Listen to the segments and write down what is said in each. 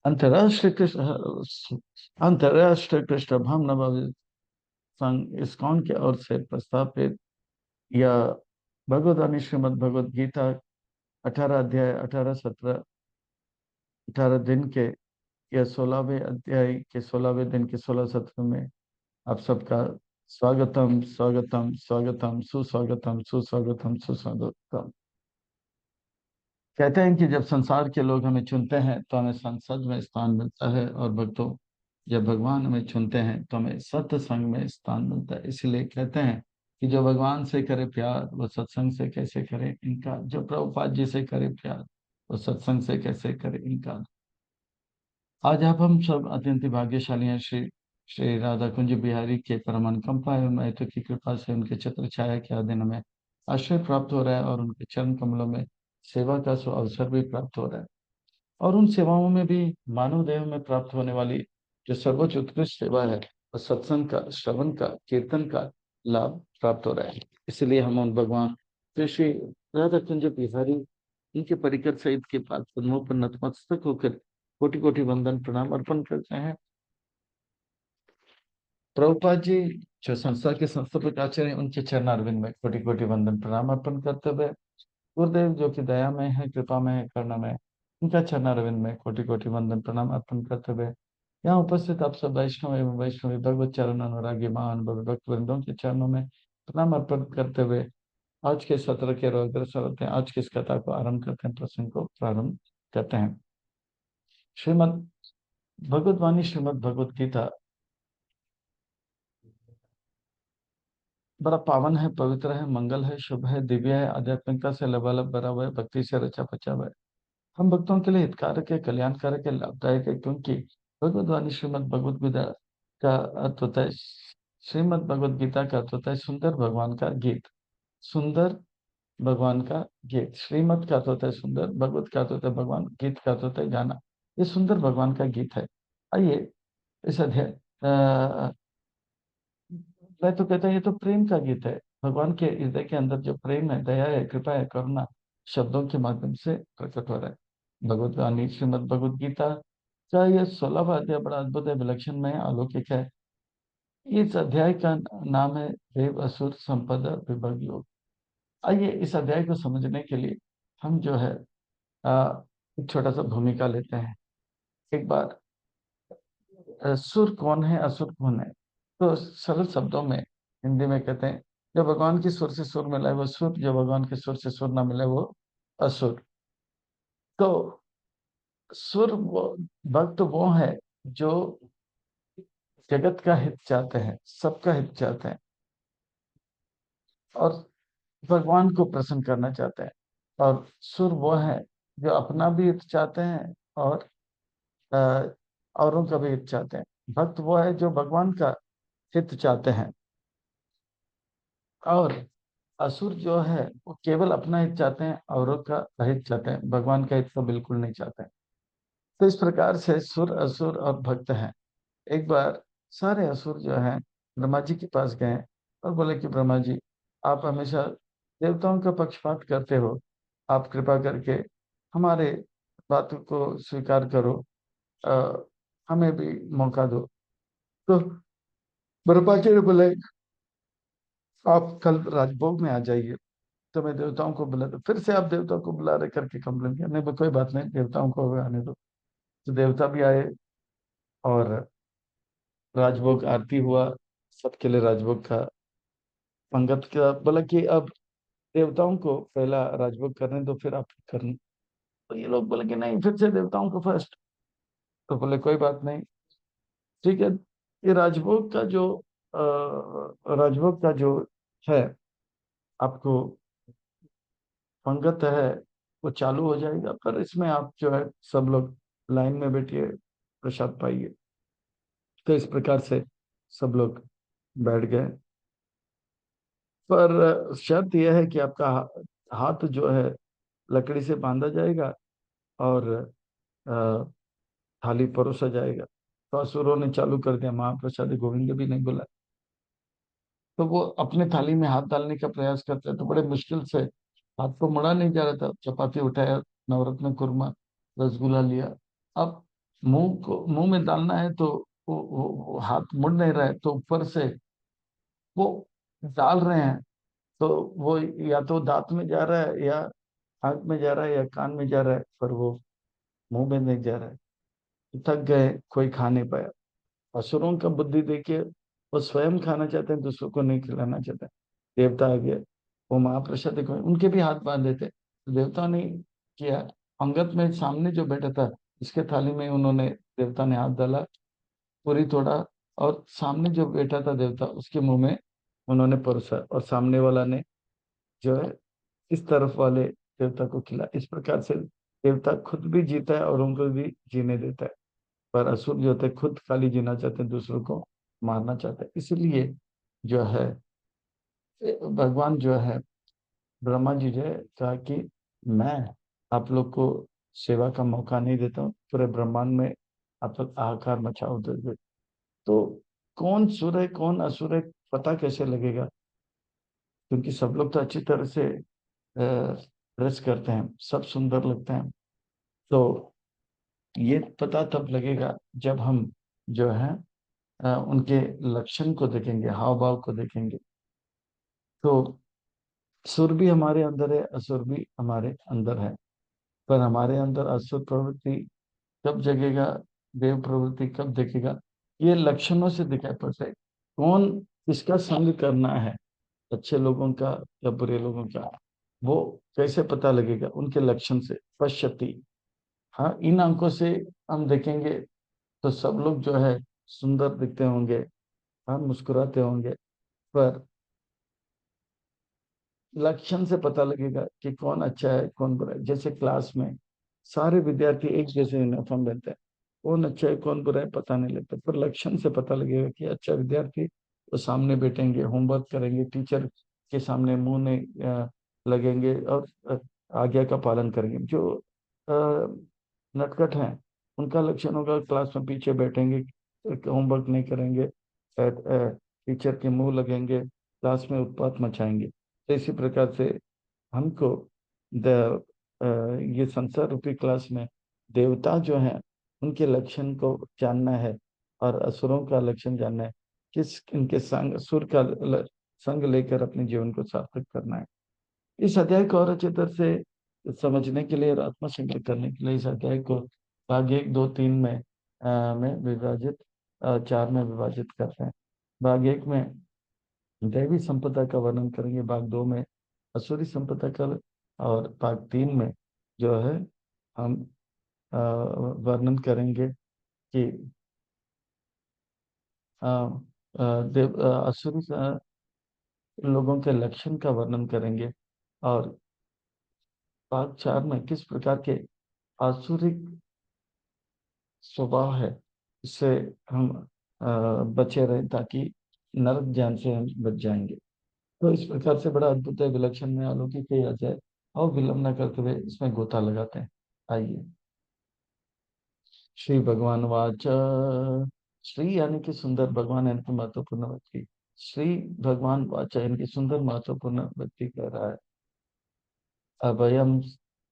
अंतर्राष्ट्रीय कृष्ण अंतर्राष्ट्रीय कृष्ण भावनवा संघ इस्कॉन की ओर से प्रस्तावित यह भगवद्वाणी श्रीमद् भगवद गीता 18 अध्याय 18 सत्र 18 दिन के या 16वें अध्याय के 16वें दिन के 16 सत्र में आप सबका स्वागतम स्वागतम स्वागतम सुस्वागतम सुस्वागतम सुस्वागतम। कहते हैं कि जब संसार के लोग हमें चुनते हैं तो हमें संसद में स्थान मिलता है, और भक्तों जब भगवान हमें चुनते हैं तो हमें सत्संग में स्थान मिलता है। इसलिए कहते हैं कि जो भगवान से करे प्यार वो सत्संग से कैसे करे इनका, जो प्रभुपाद जी से करे प्यार वो सत्संग से कैसे करे इनका। आज आप हम सब अत्यंत भाग्यशाली हैं। श्री श्री राधा कुंज बिहारी के परम अनुकंपा एवं महत्व की कृपा से उनके छत्र छाया के अधीन हमें आश्रय प्राप्त हो रहा है, और उनके चरण कमलों में सेवा का सो अवसर भी प्राप्त हो रहा है। और उन सेवाओं में भी मानव देह में प्राप्त होने वाली जो सर्वोच्च उत्कृष्ट सेवा है और सत्संग का, श्रवण का, कीर्तन का लाभ प्राप्त हो रहा है। इसलिए हम उन भगवान श्री श्री राधा कुंज बिहारी इनके परिकर सहित के पाद पद्मों पर नतमस्तक होकर कोटि कोटि वंदन प्रणाम अर्पण करते हैं। प्रभुपाद जी जो संस्था के संस्थापक आचार्य हैं, उनके चरणारविंद में कोटि कोटि वंदन प्रणाम अर्पण करते हुए गुरुदेव जो कि दया में है, कृपा में है, करुणा में है, उनका चरणारविंद में कोटि कोटि वंदन प्रणाम अर्पण करते हुए यहाँ उपस्थित आप सब वैष्णव एवं वैष्णवी भगवत चरण अनुरागी महान भक्त वृंदों के चरणों में प्रणाम अर्पण करते हुए आज के सत्र के रोग अग्रसर होते हैं। आज की इस कथा को आरंभ करते हैं, प्रसंग को प्रारंभ करते हैं। श्रीमद भगवद्वाणी श्रीमद भगवद गीता बड़ा पावन है, पवित्र है, मंगल है, शुभ है, दिव्य है, आध्यात्मिकता से लबालब भरा हुआ है, भक्ति से रचा बचा हुआ है। हम भक्तों के लिए हितकारक है, कल्याणकारक है, लाभदायक है, क्योंकि भगवद वाणी श्रीमद भगवद गीता का अर्थ होता है, श्रीमद भगवद गीता का अर्थ होता है सुंदर भगवान का गीत। सुंदर भगवान का गीत, श्रीमद का अर्थ होता है सुंदर, भगवत का अर्थ होता है भगवान, गीत का अर्थ होता है गाना। ये सुंदर भगवान का गीत है। आइए इस अध्याय मैं तो कहता हूँ ये तो प्रेम का गीत है। भगवान के हृदय के अंदर जो प्रेम है, दया है, कृपा है, करुणा शब्दों के माध्यम से प्रकट हो रहा है। भगवत वाणी श्रीमद भगवद गीता का यह 16वां अध्याय बड़ा अद्भुत है, विलक्षण है, अलौकिक है। इस अध्याय का नाम है देव असुर संपदा विभाग योग। आइए इस अध्याय को समझने के लिए हम जो है एक छोटा सा भूमिका लेते हैं। एक बार सुर कौन है, असुर कौन है, तो सरल शब्दों में हिंदी में कहते हैं जो भगवान की सुर से सुर मिला है वो सुर, जो भगवान के सुर से सुर ना मिले वो असुर। तो सुर वो भक्त वो है जो जगत का हित चाहते हैं, सबका हित चाहते हैं, और भगवान को प्रसन्न करना चाहते हैं। और सुर वो है जो अपना भी हित चाहते हैं और अ, औरों का भी हित चाहते हैं। भक्त वो है जो भगवान का हित चाहते हैं, और असुर जो है वो केवल अपना हित चाहते हैं, औरों का अहित चाहते हैं, भगवान का हित तो बिल्कुल नहीं चाहते हैं। तो इस प्रकार से सुर, असुर और भक्त हैं। एक बार सारे असुर जो हैं ब्रह्मा जी के पास गए और बोले कि ब्रह्मा जी, आप हमेशा देवताओं का पक्षपात करते हो, आप कृपा करके हमारे बात को स्वीकार करो, अ, हमें भी मौका दो। तो ब्रह्मा जी ने बोले आप कल राजभोग में आ जाइए। तो मैं देवताओं को बुला, तो फिर से आप देवताओं को बुला रहे करके कंप्लेन किया। नहीं कोई बात नहीं, देवताओं को आने दो। तो देवता भी आए और राजभोग आरती हुआ, सबके लिए राजभोग का पंगत का बोला कि अब देवताओं को पहला राजभोग करने दो, फिर आप करना। तो ये लोग बोले कि नहीं, फिर से देवताओं को फर्स्ट। तो बोले कोई बात नहीं, ठीक है। ये राजभोग का जो है आपको पंगत है वो चालू हो जाएगा, पर इसमें आप जो है सब लोग लाइन में बैठिए, प्रसाद पाइए। तो इस प्रकार से सब लोग बैठ गए, पर शर्त यह है कि आपका हाथ जो है लकड़ी से बांधा जाएगा और अ, थाली परोसा जाएगा। तो असुरों ने चालू कर दिया, महाप्रसाद गोविंद भी नहीं बोला। तो वो अपने थाली में हाथ डालने का प्रयास करते हैं, तो बड़े मुश्किल से हाथ को मुड़ा नहीं जा रहा था। चपाती उठाया, नवरत्न कुरमा, रसगुल्ला लिया। अब मुंह में डालना है तो वो हाथ मुड़ नहीं रहा है, तो ऊपर से वो डाल रहे हैं, तो वो या तो दांत में जा रहा है, या आंख में जा रहा है, या कान में जा रहा है, पर वो मुंह में नहीं जा रहा है। थक गए, कोई खा नहीं पाया। असुरों का बुद्धि देखिए, वो स्वयं खाना चाहते हैं, दूसरों को नहीं खिलाना चाहते हैं। देवता आ गए, वो महाप्रसाद देखो, उनके भी हाथ बांधे थे, देवता ने किया। अंगद में सामने जो बैठा था, इसके थाली में उन्होंने, देवता ने हाथ डाला, पूरी तोड़ा, और सामने जो बैठा था देवता, उसके मुंह में उन्होंने परोसा, और सामने वाला ने जो है इस तरफ वाले देवता को खिला। इस प्रकार से देवता खुद भी जीता है और उनको भी जीने देता है। पर असुर जो होते हैं, खुद खाली जीना चाहते हैं, दूसरों को मारना चाहते हैं। इसलिए जो है भगवान जो है, ब्रह्मा जी जो है, कहा कि मैं आप लोग को सेवा का मौका नहीं देता हूँ, पूरे ब्रह्मांड में आप लोग हाहाकार मचाओ दोगे। तो कौन सुर है कौन असुर है, पता कैसे लगेगा? क्योंकि सब लोग तो अच्छी तरह से ड्रेस करते हैं, सब सुंदर लगते हैं। तो ये पता तब लगेगा जब हम जो है उनके लक्षण को देखेंगे, हाव भाव को देखेंगे। तो सुर भी हमारे अंदर है, असुर भी हमारे अंदर है। पर हमारे अंदर असुर प्रवृत्ति कब जगेगा, देव प्रवृत्ति कब दिखेगा, ये लक्षणों से दिखाई पड़ता है। कौन किसका संग करना है, अच्छे लोगों का या बुरे लोगों का, वो कैसे पता लगेगा? उनके लक्षण से, पश्यति। हाँ, इन अंकों से हम देखेंगे तो सब लोग जो है सुंदर दिखते होंगे, हाँ, मुस्कुराते होंगे। पर लक्षण से पता लगेगा कि कौन अच्छा है कौन बुरा है। जैसे क्लास में सारे विद्यार्थी एक जैसे यूनिफॉर्म पहनते हैं, कौन अच्छा है कौन बुरा है पता नहीं लगता, पर लक्षण से पता लगेगा कि अच्छा विद्यार्थी वो सामने बैठेंगे, होमवर्क करेंगे, टीचर के सामने मुंह नहीं लगेंगे, और आज्ञा का पालन करेंगे। जो नटखट हैं, उनका लक्षण होगा क्लास में पीछे बैठेंगे, होमवर्क नहीं करेंगे, टीचर के मुंह लगेंगे, क्लास में उत्पात मचाएंगे। तो इसी प्रकार से हमको द ये संसार रूपी क्लास में देवता जो हैं, उनके लक्षण को जानना है, और असुरों का लक्षण जानना है। किस इनके संग सुर का संग लेकर अपने जीवन को सार्थक करना है। इस अध्याय को और अच्छे तरह से समझने के लिए और आत्मसंकल्प करने के लिए इस अध्याय को भाग एक, दो, तीन में विभाजित, चार में विभाजित करते हैं। भाग एक में दैवी संपदा का वर्णन करेंगे, भाग दो में असुरी संपदा का, और भाग तीन में जो है हम वर्णन करेंगे कि अ, असुरी लोगों के लक्षण का वर्णन करेंगे, और भाग चार में किस प्रकार के आसुरिक स्वभाव है, इससे हम बचे रहें, ताकि नरक जान से हम बच जाएंगे। तो इस प्रकार से बड़ा अद्भुत है, विलक्षण है, अलौकिक है, अजय। और विलंब न करते हुए इसमें गोता लगाते हैं। आइए। श्री भगवान वाच, श्री यानी कि सुंदर, भगवान यानी कि महत्वपूर्ण व्यक्ति। श्री भगवान वाच यानी कि सुंदर महत्वपूर्ण व्यक्ति कह रहा है। अभयम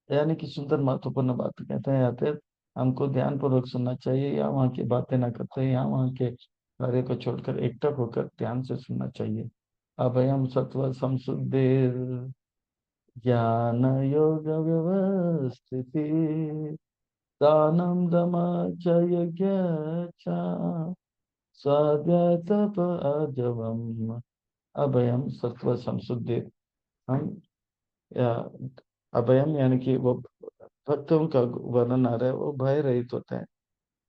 यानी कि सुंदर महत्वपूर्ण बात कहते हैं। यहाँ पे हमको ध्यान पूर्वक सुनना चाहिए, या वहाँ की बातें ना करते, या वहाँ के कार्य को छोड़कर एकटक होकर ध्यान से सुनना चाहिए। अभयम सत्व संशुद्धिर, ज्ञान योग व्यवस्थिति, दानम दम च यज्ञ च, स्वाध्याय तप आजवम। अभयम सत्व संशुद्धि। हम या अभयम यानी कि वो भक्तों का वर्णन आ रहा है, वो भय रहित होता है।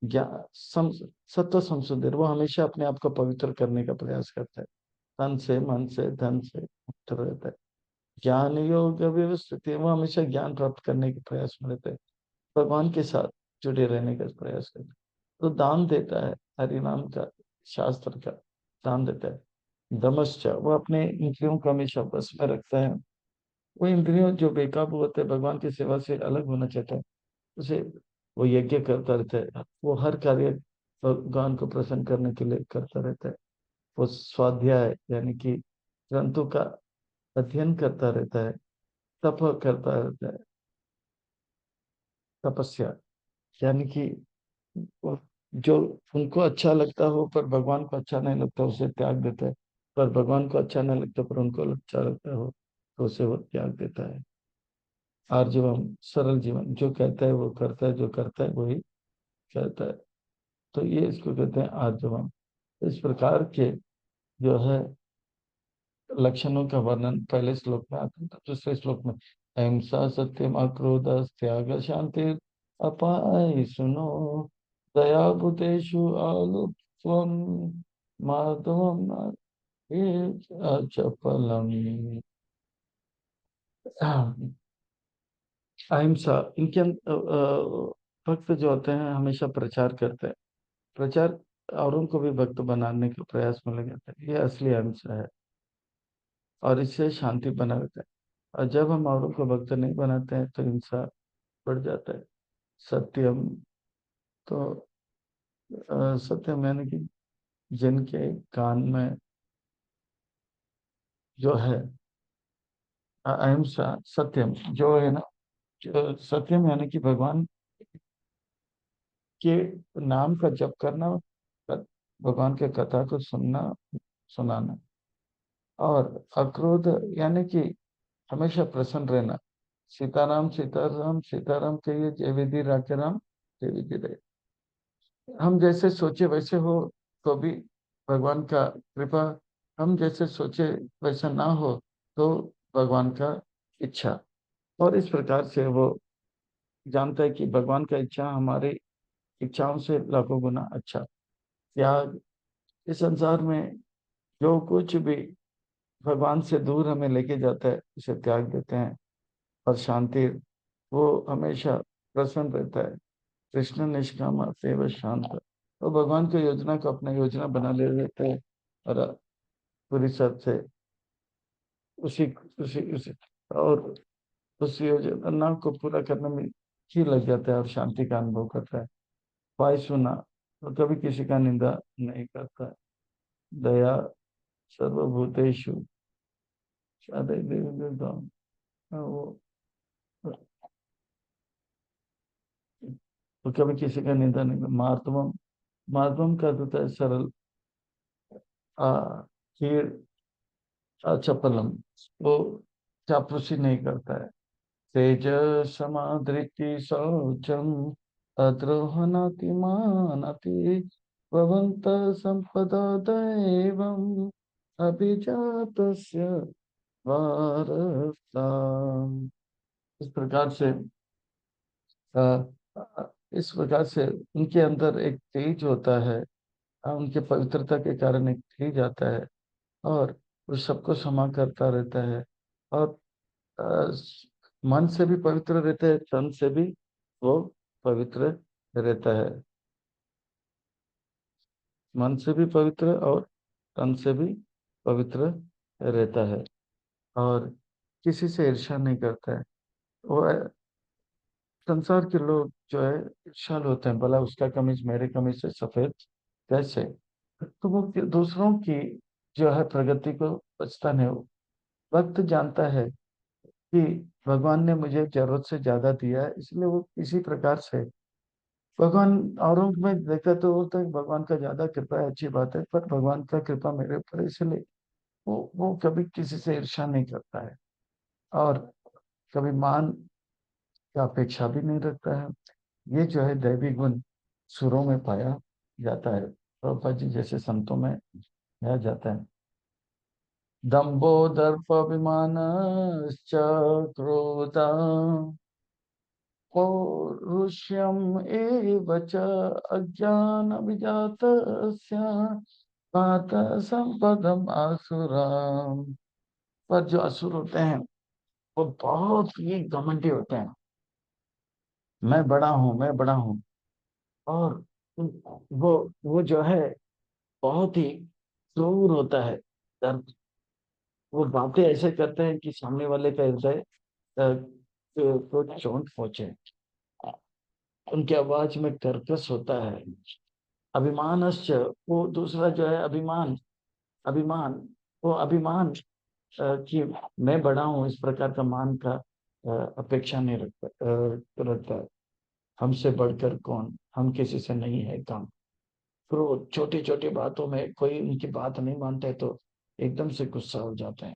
ज्ञान सत्व संशुद्धि, वो हमेशा अपने आप को पवित्र करने का प्रयास करता है, तन से, मन से, धन से मुक्त रहता है। ज्ञान योग व्यवस्थित, वो हमेशा ज्ञान प्राप्त करने के प्रयास में रहता है, भगवान के साथ जुड़े रहने का प्रयास करता है। तो दान देता है, हरि नाम का, शास्त्र का दान देता है। दमश्च, वो अपने इंद्रियों को हमेशा बस में रखता है। वो इंद्रियों जो बेकाबू होते हैं, भगवान की सेवा से अलग होना चाहता है, उसे वो यज्ञ करता रहता है, वो हर कार्य भगवान को प्रसन्न करने के लिए करता रहता है। वो स्वाध्याय यानी कि ग्रंथों का अध्ययन करता रहता है, तप करता रहता है, तपस्या यानी कि और जो उनको अच्छा लगता हो पर भगवान को अच्छा नहीं लगता उसे त्याग देता है, पर भगवान को अच्छा नहीं लगता पर उनको अच्छा लगता हो तो उसे वो त्याग देता है। आर्जवम सरल जीवन, जो कहता है वो करता है, जो करता है वही कहता है। तो ये इसको कहते हैं आर्जवम। इस प्रकार के जो है लक्षणों का वर्णन पहले श्लोक में आता है, तो दूसरे श्लोक में अहिंसा सत्यम अक्रोध त्याग शांति अपाय सुनो दया भूतेषु आलुत्वम माधवम अचपलम। अहिंसा, इनके भक्त जो होते हैं हमेशा प्रचार करते हैं। प्रचार औरों को भी भक्त बनाने के प्रयास में लगे रहते हैं, ये असली अहिंसा है। और इससे शांति बना रहता है। और जब हम औरों को भक्त नहीं बनाते हैं तो हिंसा बढ़ जाता है। सत्यम, तो सत्यम यानी कि जिनके कान में जो है अहिंसा, सत्यम जो है ना, सत्यम यानी कि भगवान के नाम का जप करना, भगवान के कथा को सुनना, सुनाना। और अक्रोध यानी कि हमेशा प्रसन्न रहना। सीताराम सीताराम सीताराम कहिए, जय विधि राखे राम, जय विधि रहे। हम जैसे सोचे वैसे हो तो भी भगवान का कृपा, हम जैसे सोचे वैसा ना हो तो भगवान का इच्छा। और इस प्रकार से वो जानता है कि भगवान का इच्छा हमारी इच्छाओं से लाखों गुना अच्छा। त्याग, इस संसार में जो कुछ भी भगवान से दूर हमें लेके जाता है उसे त्याग देते हैं। और शांति, वो हमेशा प्रसन्न रहता है। कृष्ण निष्काम अतएव शांत, तो भगवान की योजना को अपना योजना बना ले लेते हैं और पूरी सब से उसी उसी उसी और उस योजना को पूरा करने में ही लग जाता है और शांति का अनुभव करता है। वाय सुना, तो कभी किसी का निंदा नहीं करता है। दया सर्वभूतेषु सदैव विद्यमान। वो तो कभी किसी का निंदा नहीं, मार्दवम, मार्दवम का अर्थ होता है सरल, आ खीर, चपलम, वो चापलूसी नहीं करता है। तेज समादृति शौचम अद्रोहणातिमानति भवन्त संपदा दैवम अभिजातस्य वारसा। इस प्रकार से अ, इस प्रकार से उनके अंदर एक तेज होता है। उनके पवित्रता के कारण एक तेज आता है और वो सबको क्षमा करता रहता है। और अ, मन से भी पवित्र रहता है, तन से भी वो पवित्र रहता है। मन से भी पवित्र और तन से भी पवित्र रहता है। और किसी से ईर्ष्या नहीं करता है। वो संसार के लोग जो है ईर्ष्यालु होते हैं, भला उसका कमीज मेरे कमीज से सफेद कैसे। तो वो दूसरों की जो है प्रगति को बचता नहीं। वो वक्त जानता है कि भगवान ने मुझे जरूरत से ज्यादा दिया है, इसलिए वो किसी प्रकार से भगवान औरों में देखता तो बोलता है भगवान का ज्यादा कृपा है, अच्छी बात है, पर भगवान का कृपा मेरे ऊपर है, इसलिए वो कभी किसी से ईर्ष्या नहीं करता है। और कभी मान की अपेक्षा भी नहीं रखता है। ये जो है दैवी गुण सुरों में पाया जाता है, प्रभुपाद जी जैसे संतों में पाया जाता है। दम्भो दर्पभिमान क्रोधा पौरुष्यम एव च अज्ञान विजातस्य पात संपदम आसुराम। पर जो असुर होते हैं वो बहुत ही घमंडी होते हैं। मैं बड़ा हूँ, मैं बड़ा हूँ। और वो जो है बहुत ही क्रूर होता है। वो बातें ऐसे करते हैं कि सामने वाले का हृदय को चोट पहुंचे। उनकी आवाज में कर्कश होता है। अभिमानश्च, वो दूसरा जो है अभिमान, अभिमान, वो अभिमान कि मैं बड़ा हूँ इस प्रकार का मान का अपेक्षा नहीं रखता, रखता है। हमसे बढ़कर कौन, हम किसी से नहीं है कम। क्रोध, छोटी छोटी बातों में कोई उनकी बात नहीं मानते तो एकदम से गुस्सा हो जाते हैं,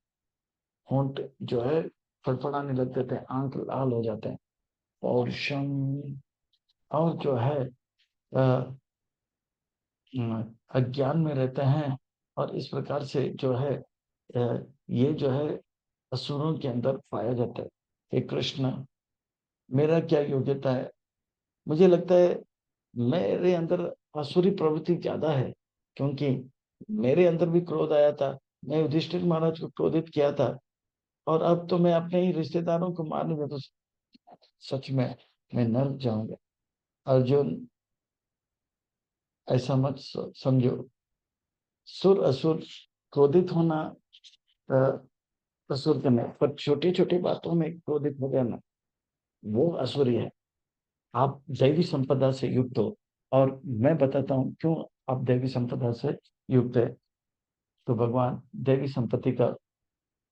होंठ जो है फड़फड़ाने लग जाते हैं, आंख लाल हो जाते हैं। और शम, और जो है अज्ञान में रहते हैं। और इस प्रकार से जो है ये जो है असुरों के अंदर पाया जाता है। हे कृष्ण, मेरा क्या योग्यता है? मुझे लगता है मेरे अंदर आसुरी प्रवृत्ति ज्यादा है, क्योंकि मेरे अंदर भी क्रोध आया था। मैं युधिष्ठिर महाराज को क्रोधित किया था, और अब तो मैं अपने ही रिश्तेदारों को मार दूंगा तो सच में मैं नर्क जाऊंगा। अर्जुन, ऐसा मत समझो। सुर असुर, क्रोधित होना अ, असुर का नहीं, पर छोटी छोटी बातों में क्रोधित हो जाना वो असुरी है। आप दैवी संपदा से युक्त हो, और मैं बताता हूँ क्यों आप दैवी संपदा से युक्त है। तो भगवान दैवी संपत्ति का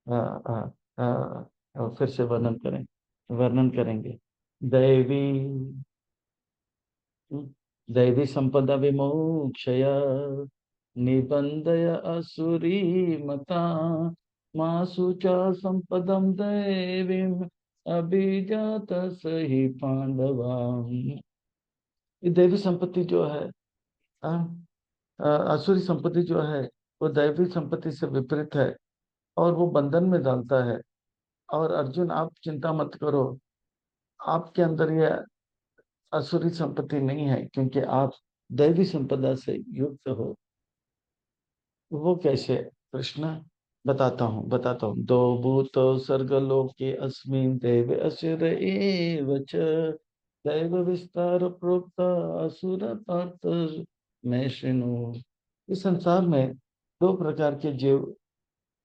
अ, अ, फिर से वर्णन करेंगे। दैवी दैवी संपदा विमोक्षया निबंधय असुरी मता, मासु च संपदम दैवीम अभिजात सही पांडवा। ये दैवी संपत्ति जो है, अ, असुरी संपत्ति जो है वो दैवी संपत्ति से विपरीत है, और वो बंधन में डालता है। और अर्जुन, आप चिंता मत करो, आपके अंदर ये असुरी संपत्ति नहीं है, क्योंकि आप दैवी संपदा से युक्त हो। वो कैसे? कृष्ण, बताता हूँ। दो भूत सर्गलोके अस्मिन् देव असुर एव च, दैव विस्तार प्रोक्त असुर पार्थ मैं शृणु। इस संसार में दो प्रकार के जीव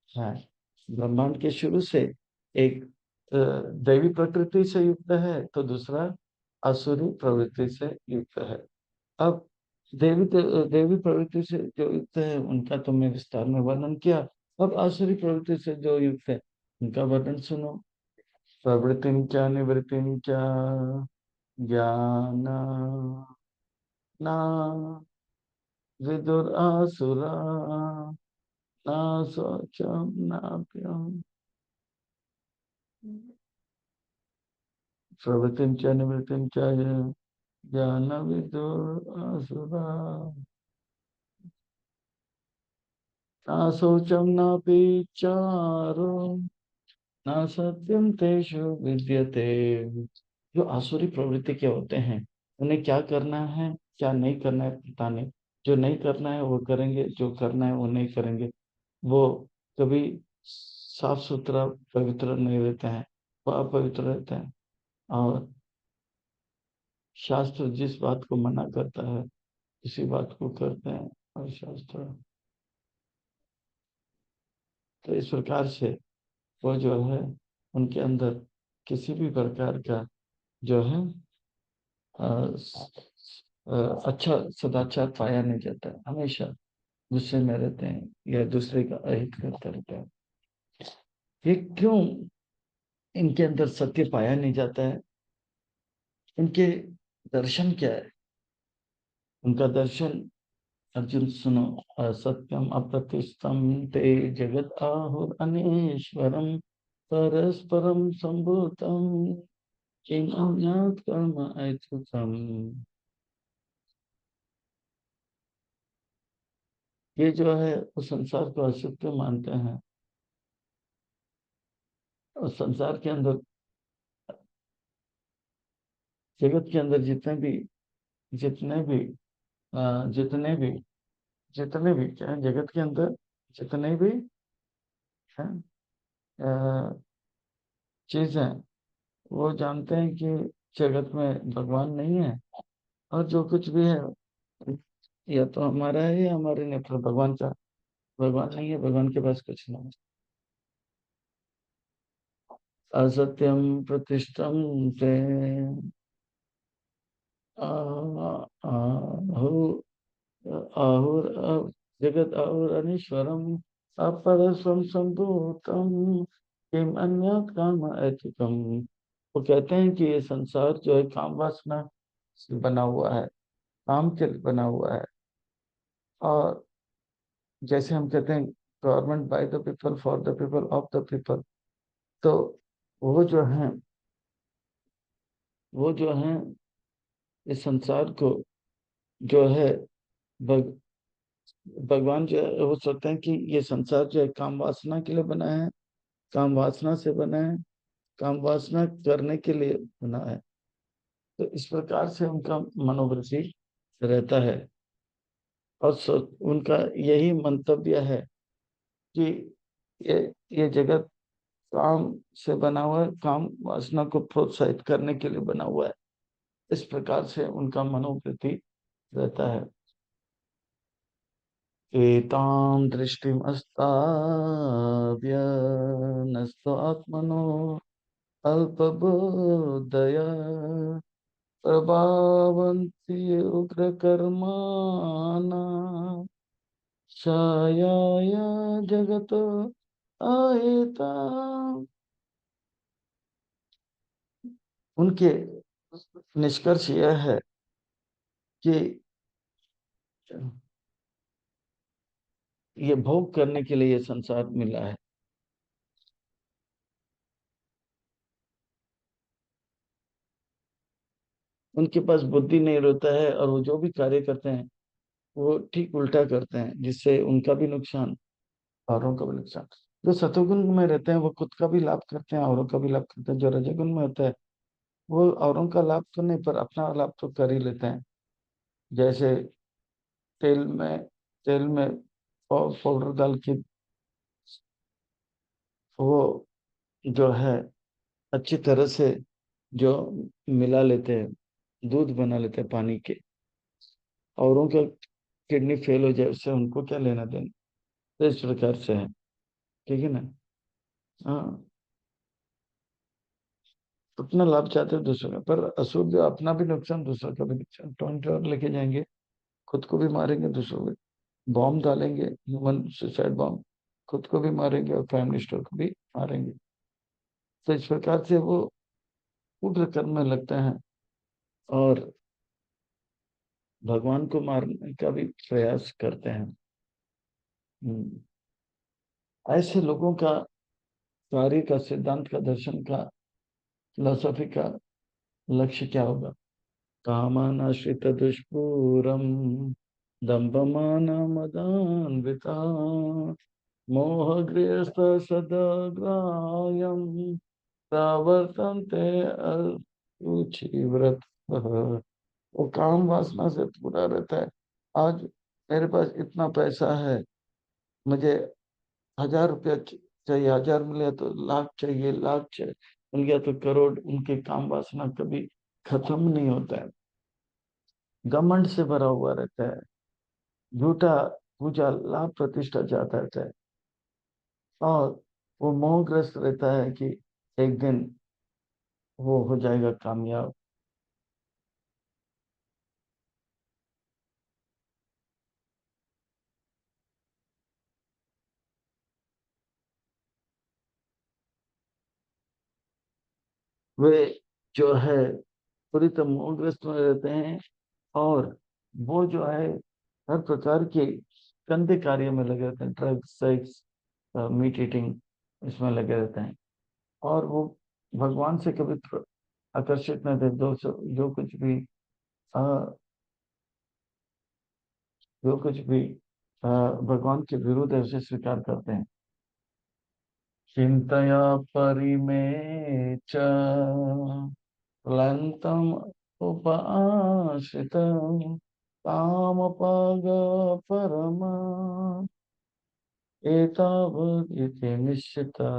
हैं। ब्रह्मांड के शुरू से एक दैवी प्रकृति से युक्त है, तो दूसरा असुरी प्रवृत्ति से युक्त है। अब देवी प्रवृत्ति से जो युक्त है उनका तुमने विस्तार में वर्णन किया। अब आसुरी प्रवृत्ति से जो युक्त है उनका वर्णन सुनो। प्रवृत्ति च निवृत्ति च ज्ञान ना विदुर आसुरा, ना शौचम ना प्यम। प्रवृत्ति च निवृत्ति च ज्ञान विदुर आसुरा, ना शौचम नापि चारो, ना सत्यम तेषु विद्यते। जो आसुरी प्रवृत्ति के होते हैं उन्हें क्या करना है क्या नहीं करना है पता नहीं। जो नहीं करना है वो करेंगे, जो करना है वो नहीं करेंगे। वो कभी साफ सुथरा पवित्र नहीं रहते हैं, वो अपवित्र रहते हैं। और शास्त्र जिस बात को मना करता है उसी बात को करते हैं। और शास्त्र तो इस प्रकार से वो जो है उनके अंदर किसी भी प्रकार का जो है अ, अच्छा सदाचार पाया नहीं जाता है। हमेशा गुस्से में रहते हैं या दूसरे का अहित करते रहते हैं। ये क्यों इनके अंदर सत्य पाया नहीं जाता है? इनके दर्शन क्या है? उनका दर्शन, अर्जुन सुनो। असत्यम अप्रतिष्ठम ते जगत आहुर अनीश्वरम, परस्परम संभूतम किम अज्ञात कर्म ऐतुकम। ये जो है वो संसार को असत्य मानते हैं। और संसार के अंदर, जगत के अंदर जितने भी जितने भी क्या है, जगत के अंदर जितने भी हैं चीजें, वो जानते हैं कि जगत में भगवान नहीं है। और जो कुछ भी है या तो हमारा है या हमारे नहीं, पर भगवान नहीं है, भगवान के पास कुछ नहीं है। असत्यम प्रतिष्ठम ते आहु आहुर जगत आहुर अनीश्वरम, अपरस्वम संभूतम किम अन्यत् काम ऐतिकम। वो कहते हैं कि ये संसार जो है काम वासना से बना हुआ है, काम के लिए बना हुआ है। और जैसे हम कहते हैं, government by the people for the people of the people. तो वो जो है वो जो है इस संसार को जो है, भग, भगवान जो है वो सोचते हैं कि ये संसार जो है काम वासना के लिए बना है, काम वासना से बना है, काम वासना करने के लिए बना है। तो इस प्रकार से उनका मनोवृत्ति रहता है। और उनका यही मंतव्य है कि ये ये जगत काम से बना हुआ है, काम वासना को प्रोत्साहित करने के लिए बना हुआ है। इस प्रकार से उनका मनोवृत्ति रहता है। एतां दृष्टिम् अस्ताभ्य नस्तो आत्मनो अल्पबुद्धया प्रभावन्ति उग्रकर्माणा छायाया जगतो आयता। उनके निष्कर्ष यह है कि ये भोग करने के लिए ये संसार मिला है। उनके पास बुद्धि नहीं रहता है, और वो जो भी कार्य करते हैं वो ठीक उल्टा करते हैं, जिससे उनका भी नुकसान, औरों का भी नुकसान। जो सतोगुण में रहते हैं वो खुद का भी लाभ करते हैं, औरों का भी लाभ करते हैं। जो रजोगुण में होता है वो औरों का लाभ तो नहीं, पर अपना लाभ तो कर ही लेते हैं। जैसे तेल में तेल में पाउडर डाल के वो जो है अच्छी तरह से जो मिला लेते हैं, दूध बना लेते हैं पानी के। औरों का किडनी फेल हो जाए, उससे उनको क्या लेना देना। तो इस प्रकार से है, ठीक है ना। हाँ, अपना लाभ चाहते हैं दूसरों का, पर असुर जो अपना भी नुकसान दूसरों का भी नुकसान टोन टोन लेके जाएंगे, खुद को भी मारेंगे, दूसरों को बॉम्ब डालेंगे, ह्यूमन सुसाइड बॉम्ब, खुद को भी मारेंगे और फैमिली स्टोर को भी मारेंगे। तो इस प्रकार से वो उग्र कर्म में लगते हैं और भगवान को मारने का भी प्रयास करते हैं। हम्म। ऐसे लोगों का कार्य का, सिद्धांत का, दर्शन का, फिलोसफी का लक्ष्य क्या होगा? कामानाश्रित दुष्पूरम दम्भमानमदान्विता मोहगृहस्थ सदग्राह्यं प्रवर्तन्ते अरुचिव्रत। वो काम वासना से पूरा रहता है। आज मेरे पास इतना पैसा है, मुझे 1000 रुपया चाहिए, 1000 मिले तो लाख चाहिए, लाख चाहिए मिल गया तो करोड़। उनके काम वासना कभी खत्म नहीं होता है, घमंड से भरा हुआ रहता है, झूठा पूजा लाभ प्रतिष्ठा चाहता रहता है। और वो मोहग्रस्त रहता है कि एक दिन वो हो जाएगा कामयाब। वे जो है पूरी तरह मोहग्रस्त में रहते हैं, और वो जो है हर प्रकार के गंदे कार्य में लगे रहते हैं, ड्रग्स, सेक्स, मीट ईटिंग, इसमें लगे रहते हैं। और वो भगवान से कभी आकर्षित नहीं थे। जो कुछ भी अ, जो कुछ भी भगवान के विरुद्ध है उसे स्वीकार करते हैं। चिंतया परिमे च क्लान्तम् उपाश्रितम् कामपाग परमा एतावत् इति निश्चिता।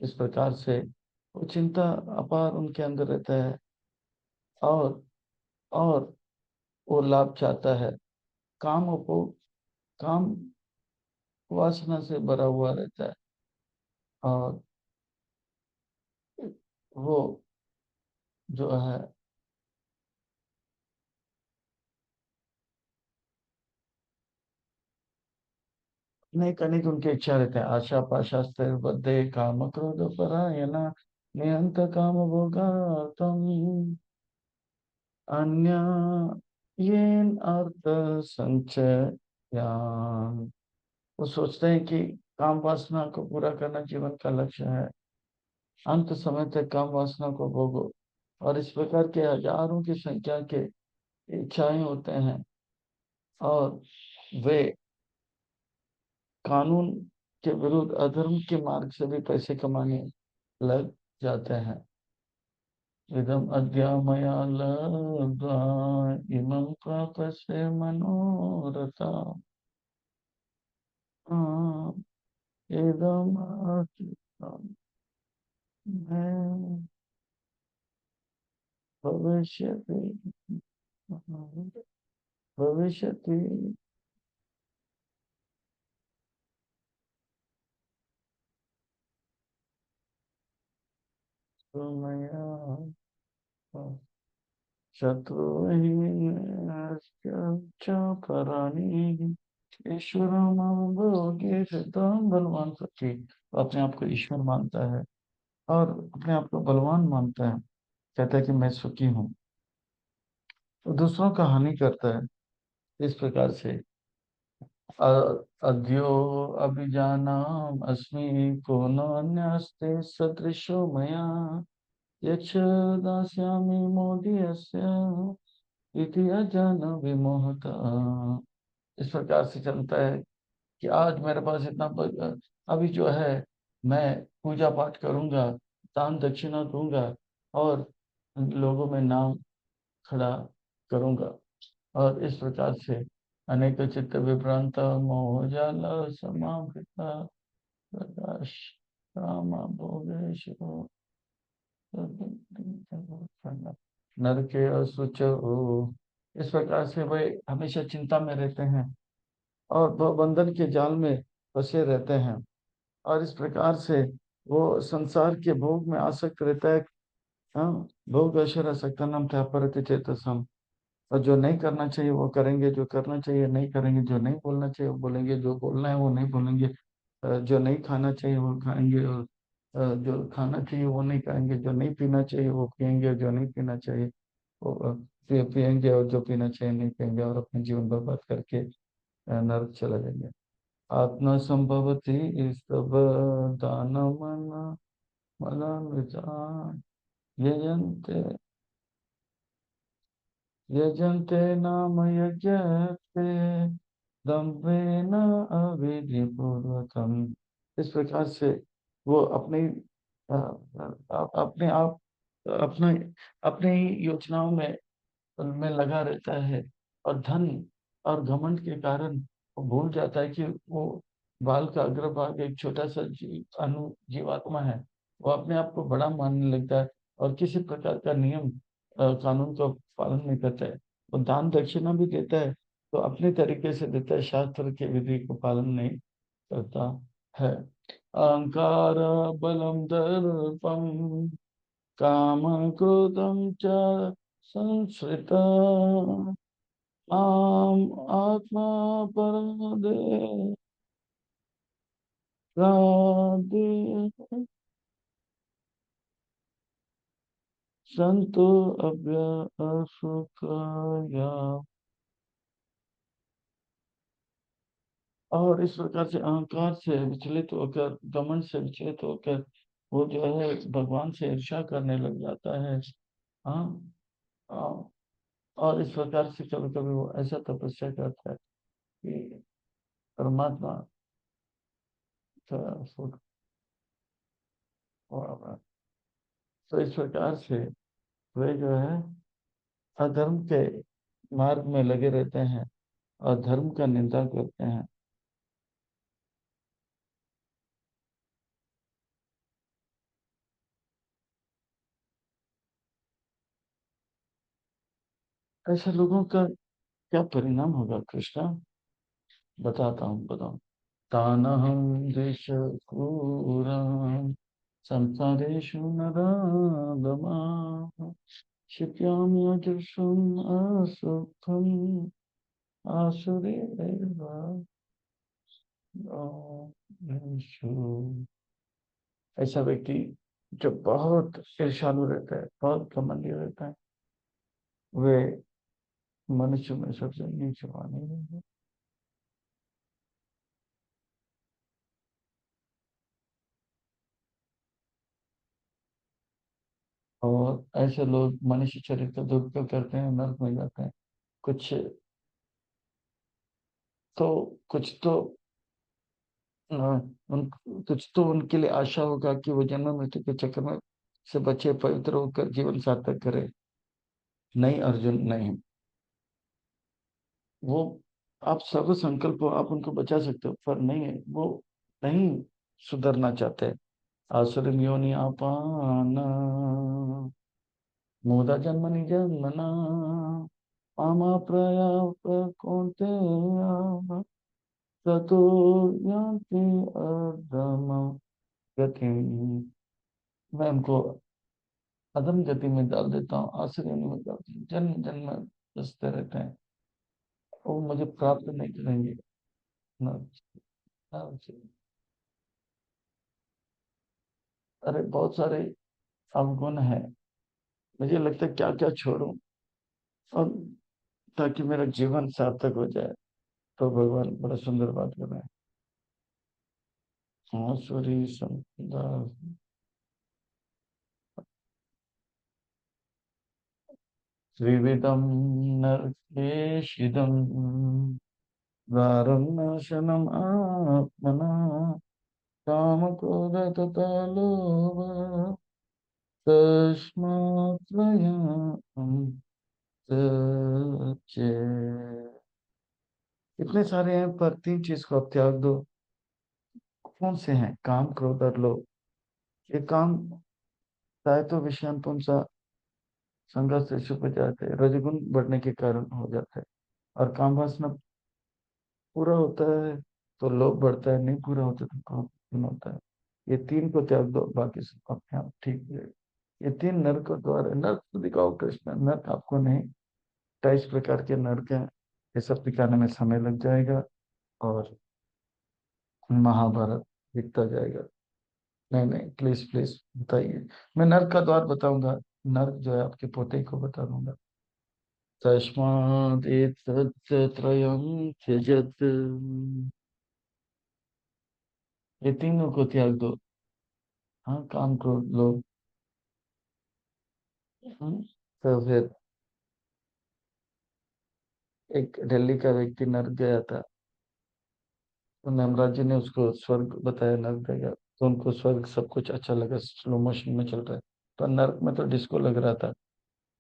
इस प्रकार से वो चिंता अपार उनके अंदर रहता है, और और वो लाभ चाहता है। काम को काम वासना से भरा हुआ रहता है, और वो जो है अनेक अनेक उनके इच्छा रहते हैं। आशा पाशा बद्धे काम क्रोध परायणा नियंत काम भोगा। अन्य येन अर्थ संचयान। वो सोचते हैं कि काम वासना को पूरा करना जीवन का लक्ष्य है, अंत समय तक काम वासना को भोगो। और इस प्रकार के हजारों की संख्या के इच्छाएं होते हैं, और वे कानून के विरुद्ध अधर्म के मार्ग से भी पैसे कमाने लग जाते हैं। इदम अद्य मया लब्ध्वा इमं प्राप्स्ये मनोरथा। इदम मैं भविष्यति भविष्यति तो मया शत्रुहीनश्च पराणि ईश्वरमवबोधि सिद्धं बलवान सखी। वो अपने आप को ईश्वर मानता है और अपने आप को बलवान मानता है, कहता है कि मैं सुखी हूँ, तो दूसरों का हानि करता है। इस प्रकार से अद्यो अभिजानाम अस्मि को अन्यस्ते सदृशो मया यच्च दास्यामि मोदीयस्य इति अजान विमोहता। इस प्रकार से चलता है कि आज मेरे पास इतना अभी जो है, मैं पूजा पाठ करूंगा, दान दक्षिणा दूंगा, और लोगों में नाम खड़ा करूंगा। और इस प्रकार से अनेक चित्त विभ्रांत मोहजाल समावृता प्रकाश काम भोगेश नरके असुच हो। इस प्रकार से वे हमेशा चिंता में रहते हैं और बंधन के जाल में फंसे रहते हैं। और इस प्रकार से वो संसार के भोग में आसक्त रहता है। हाँ, भोग ऐश्वर्य आसक्ता नाम था परत चेतसम। और जो नहीं करना चाहिए वो करेंगे, जो करना चाहिए नहीं करेंगे, जो नहीं बोलना चाहिए वो बोलेंगे, जो बोलना है वो नहीं बोलेंगे, जो नहीं खाना चाहिए वो खाएंगे, और जो खाना चाहिए वो नहीं खाएंगे, जो नहीं पीना चाहिए वो पिएंगे, और जो नहीं पीना चाहिए वो पिएंगे, और जो पीना चाहिए नहीं पिएंगे, और अपने जीवन बर्बाद करके नरक चले जाएंगे। आत्मा संभवती स्तव दान मन मलान यजन्ते यजन्ते नाम यज्ञते दम्भेन अविधिपूर्वकम्। इस प्रकार से वो अपने आप अपने अपने ही योजनाओं में लगा रहता है, और धन और घमंड के कारण वो भूल जाता है कि वो बाल का अग्रभाग एक छोटा सा जीवात्मा है। वो अपने आप को बड़ा मानने लगता है और किसी प्रकार का नियम कानून का पालन नहीं करता है। वो दान दक्षिणा भी देता है तो अपने तरीके से देता है, शास्त्र के विधि को पालन नहीं करता है। अहंकार बलम दर्पम काम क्रोधम च संश्रिता आम आत्मा परदे राधे संतो अभ्यासुखाया। और इस प्रकार से अहंकार से विचलित होकर, घमंड से विचलित होकर वो जो है भगवान से ईर्ष्या करने लग जाता है। हाँ, हाँ, और इस प्रकार से कभी कभी वो ऐसा तपस्या करता है कि परमात्मा का सुख हो रहा है। तो इस प्रकार से वे जो है अधर्म के मार्ग में लगे रहते हैं और धर्म का निंदा करते हैं। ऐसे लोगों का क्या परिणाम होगा कृष्णा? बताता हूँ, बताओ। तानहं द्वेषक्रूरं संसारेषु नराधमाः क्षिप्यामि अजस्रम् असुखम् आसुरीरिव योनिषु। ऐसा व्यक्ति जो बहुत ईर्ष्यालु रहता है, बहुत घमंडी रहता है, वे मनुष्य में सबसे नीचे माने गए हैं। और ऐसे लोग मनुष्य चरित्र का दुरुपयोग करते हैं, नर्क में जाते हैं। कुछ तो कुछ तो अ, उन कुछ तो उनके लिए आशा होगा कि वो जन्म मृत्यु के चक्कर में से बचे, पवित्र होकर जीवन सार्थक करे। नहीं अर्जुन, नहीं। वो आप सर्व संकल्प हो, आप उनको बचा सकते हो, पर नहीं, वो नहीं सुधरना चाहते। आसुरीं योनि आपान मूढ़ा जन्मनि जन्मना मामा प्रयाप कौन्तेय ततो यान्ति अधमं गतिम्। मैं उनको अधम गति में डाल देता हूँ, आसुरी योनि में डाल देता हूँ, जन्म जन्म बसते रहते हैं, वो मुझे प्राप्त नहीं करेंगे। न- न- अरे बहुत सारे अवगुण है। मुझे लगता है क्या क्या छोड़ूं, और ताकि मेरा जीवन सार्थक हो जाए। तो भगवान बड़ा सुंदर बात कर रहे हैं। हाँ, सूरी संपदा त्रिविधम नरकेशिदम द्वारम नाशनम आत्मना काम क्रोध तथा लोभ तस्मात् त्वयम् त्यजेत्। इतने सारे हैं, पर तीन चीज को आप त्याग दो। कौन से हैं? काम क्रोध और लोभ। ये काम चाहे तो विषयान पुंसा संघर्ष से छुप जाते हैं, रजगुण बढ़ने के कारण हो जाता है। और काम वासना पूरा होता है तो लोभ बढ़ता है, नहीं पूरा होता तो काम कम होता है। ये तीन को त्याग दो, बाकी सब अपने आप ठीक है। ये तीन नरक द्वार है। नर्क तो दिखाओ कृष्ण, नर्क आपको नहीं। 28 प्रकार के नर्क हैं। ये सब दिखाने में समय लग जाएगा, और महाभारत दिखता जाएगा। नहीं नहीं, प्लीज प्लीज बताइए। मैं नर्क का द्वार बताऊंगा। नर्क जो है आपके पोते को बता दूंगा। तस्मादेतत्त्रयं त्यजत। ये तीनों को त्याग दो। हाँ, काम क्रोध लोभ। तो फिर एक दिल्ली का व्यक्ति नर्क गया था, तो धर्मराज जी ने उसको स्वर्ग बताया, नर्क देगा। तो उनको स्वर्ग सब कुछ अच्छा लगा, स्लो मोशन में चल रहा है। पर नर्क में तो डिस्को लग रहा था।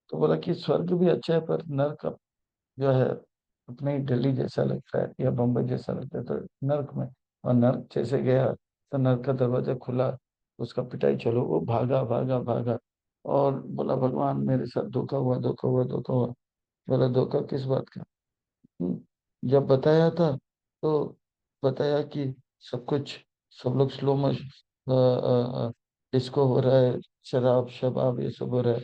तो बोला कि स्वर्ग भी अच्छा है, पर नर्क जो है उतना ही दिल्ली जैसा लगता है या बम्बई जैसा लगता है, तो नर्क में। और नर्क जैसे गया, तो नर्क का दरवाजा खुला, उसका पिटाई चलो, वो भागा भागा भागा। और बोला भगवान मेरे साथ धोखा हुआ, धोखा हुआ, धोखा हुआ। बोला धोखा किस बात का? जब बताया था तो बताया कि सब कुछ, सब लोग स्लो मोशन डिस्को हो रहा है, शराब शबाब ये सब हो रहा है।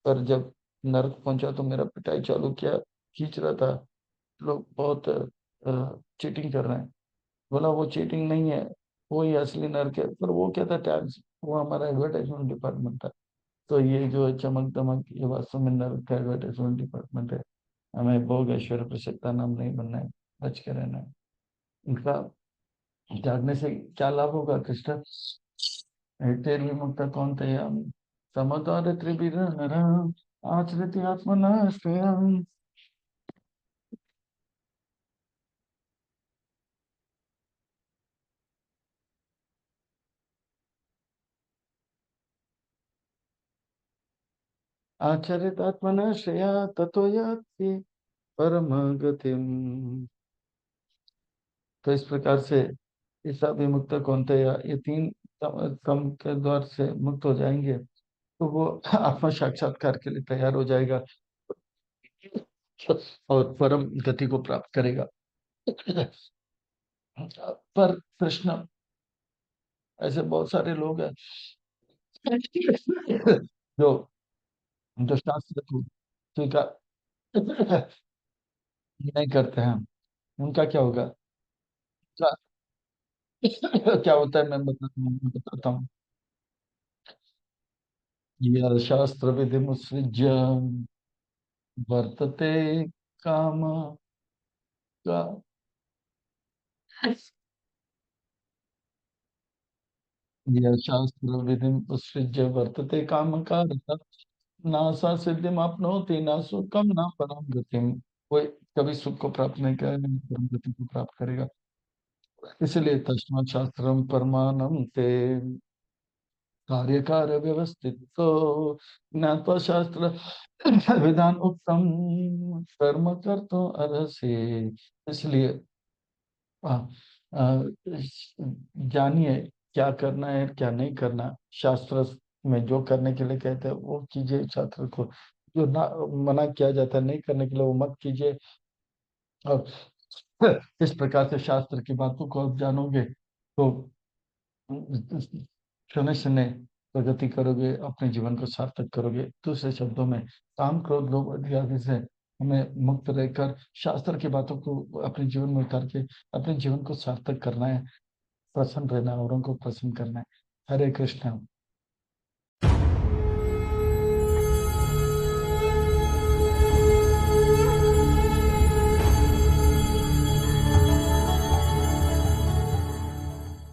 पर जब नर्क पहुंचा तो मेरा पिटाई चालू किया, खींच रहा था। लोग बहुत चीटिंग कर रहे हैं। बोला वो चीटिंग नहीं है, वो ही असली नर्क है। पर वो क्या था, टैक्स, वो हमारा एडवर्टाइजमेंट डिपार्टमेंट था। तो ये जो चमक दमक, ये वास्तव में नर्क का एडवर्टाइजमेंट डिपार्टमेंट है। हमें भोग ऐश्वर्य प्रसिद्धता नाम नहीं बनना है, बच के रहना है। इनका त्यागने से क्या लाभ होगा कृष्ण? तेर विमुक्त कौन थे हम, समद्वार त्रिभिर नरः आचरति आत्मना स्वयं। आचरित आत्मना श्रेया ततो याति परम गतिम। तो इस प्रकार से ईसा विमुक्त कौन्तेय, ये तीन कम के द्वार से मुक्त हो जाएंगे, तो वो आत्मा साक्षात्कार के लिए तैयार हो जाएगा, और परम गति को प्राप्त करेगा। पर कृष्ण, ऐसे बहुत सारे लोग हैं जो जो शास्त्र को स्वीकार नहीं करते हैं। उनका क्या होगा? क्या क्या होता है, मैं बताता हूँ। यह शास्त्र विधि मुत्सृज्य वर्तते काम का शास्त्र विधि उत्सृज्य वर्तते काम कारता नासा सिद्धिमाप्नोति न सुखम न परम गतिम। कोई कभी सुख को प्राप्त नहीं करेगा, न परम गति को प्राप्त करेगा। इसलिए तस्मात् शास्त्रम परमानम ते कार्य कार्य व्यवस्थित तो ज्ञात्वा शास्त्र विधान उत्तम कर्म कर तो अरसे। इसलिए आ, आ, जानिए क्या करना है क्या नहीं करना। शास्त्र में जो करने के लिए कहते हैं वो कीजिए, शास्त्र को जो ना मना किया जाता है नहीं करने के लिए वो मत कीजिए। और इस प्रकार से शास्त्र की बातों को आप जानोगे तो शनै शनै प्रगति करोगे, अपने जीवन को सार्थक करोगे। दूसरे शब्दों में काम क्रोध लोभ आदि से हमें मुक्त रहकर शास्त्र की बातों को अपने जीवन में उतार के अपने जीवन को सार्थक करना है, प्रसन्न रहना है, औरों को प्रसन्न करना है। हरे कृष्ण।